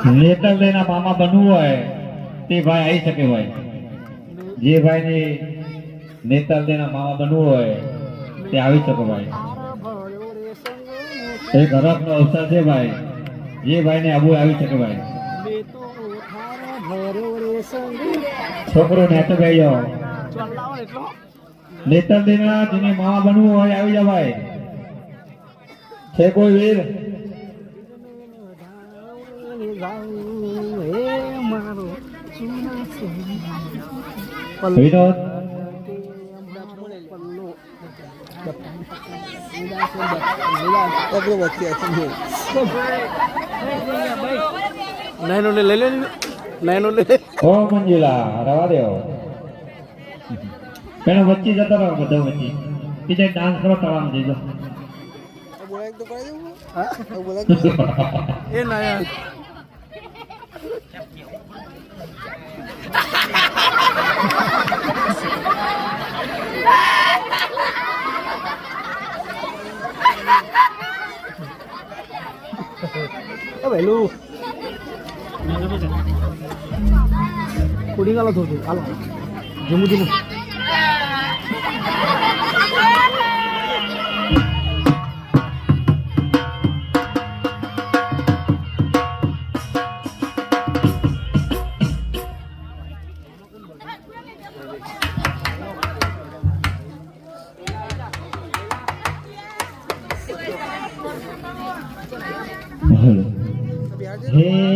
નેતર દેના મામા બનવું હોય તે ભાઈ આવી શકે ભાઈ. જે ભાઈને નેતર દેના મામા બનવું હોય તે આવી શકો ભાઈ. એક હરખનો અવસર છે ભાઈ. જે ભાઈને આબુ આવી શકે ભાઈ. છોકરો નેતો ગઈ જાઓ. નેતર દેના જેને મામા બનવું હોય આવી જાવ ભાઈ. છે કોઈ વીર? વિનોદ નયનો ને લઈ લે, નયનો લે. ઓ મંજુલા રવા દેવો. પેલો વચ્ચે જતો રહો, બધો વચ્ચે બીજા ડાન્સ કરો તળામ જઈજો. એ નયા પેલું કુડી ગાલો થોડું હાલો જમું જમું હે